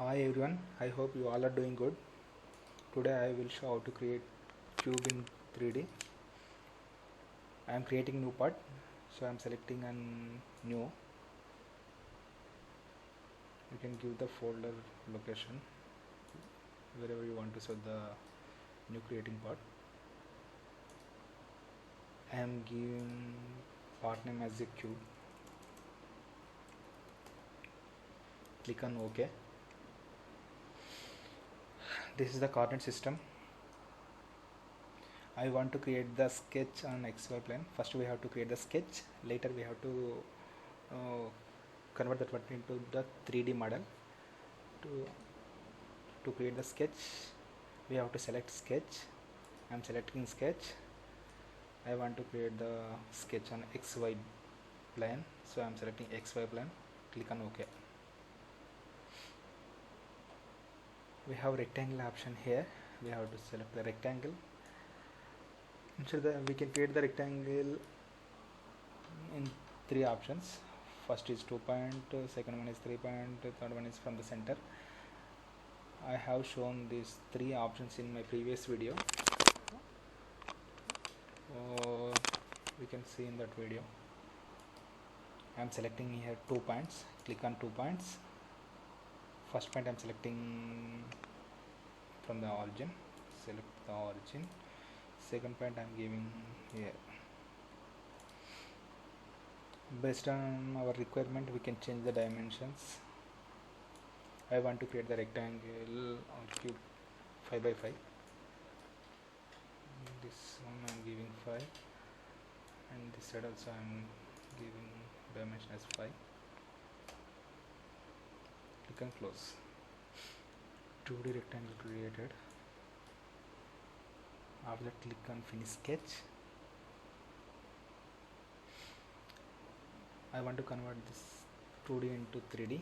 Hi everyone, I hope you all are doing good. Today I will show how to create cube in 3D. I am creating new part, so I am selecting a new. You can give the folder location wherever you want to set the new creating part. I am giving part name as a cube. Click on OK. This is the coordinate system. I want to create the sketch on XY plane. First we have to create the sketch. Later we have to convert that one into the 3D model. To create the sketch, we have to select sketch. I am selecting sketch. I want to create the sketch on XY plane, so I am selecting XY plane. Click on OK. We have rectangle option here. We have to select the rectangle. We can create the rectangle in 3 options. First is 2 point, second one is 3 point, third one is from the center. I have shown these 3 options in my previous video. We can see in that video. I am selecting here 2 points. Click on 2 points. First point I am selecting from the origin. Select the origin. Second point I am giving here. Based on our requirement, we can change the dimensions. I want to create the rectangle or cube 5 by 5. This one I am giving 5, and this side also I am giving dimension as 5. Click on close. 2D rectangle created. After that, click on finish sketch. I want to convert this 2D into 3D.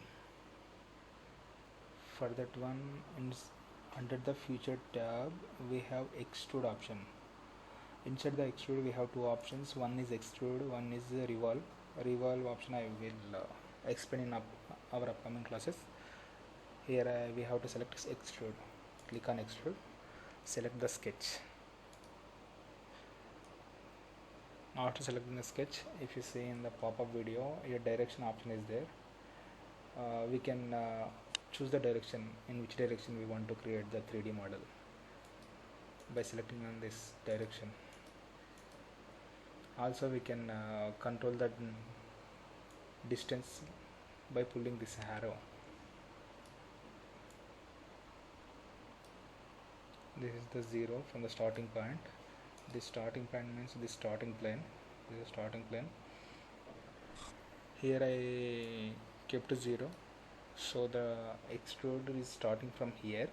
For that one, under the feature tab, we have extrude option. Inside the extrude, we have 2 options. One is extrude, one is revolve. Revolve option I will explain in our upcoming classes. Here we have to select extrude. Click on extrude. Select the sketch. After selecting the sketch, if you see in the pop-up video, your direction option is there. We can choose the direction, in which direction we want to create the 3D model by selecting on this direction. Also we can control the distance by pulling this arrow. This is the 0 from the starting point. This starting point means this starting plane. This is starting plane. Here I kept 0, so the extrude is starting from here.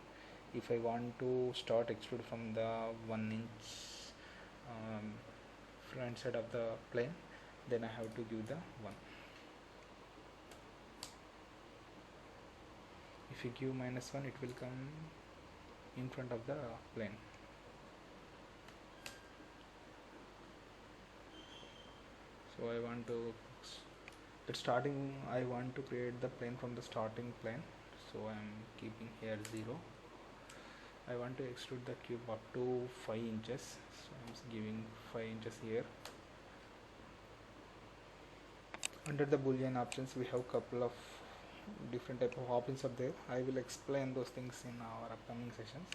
If I want to start extrude from the 1 inch front side of the plane, then I have to give the 1. If you give -1, it will come in front of the plane. So I want to I want to create the plane from the starting plane, so I am keeping here 0. I want to extrude the cube up to 5 inches, so I am giving 5 inches here. Under the boolean options, we have couple of different type of options up there. I will explain those things in our upcoming sessions.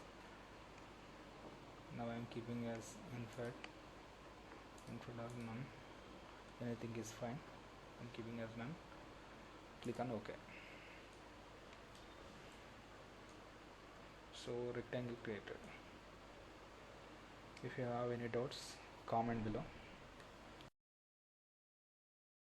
Now I am keeping as infert or none. Anything is fine. I am keeping as none. Click on OK. So rectangle created. If you have any doubts, comment below.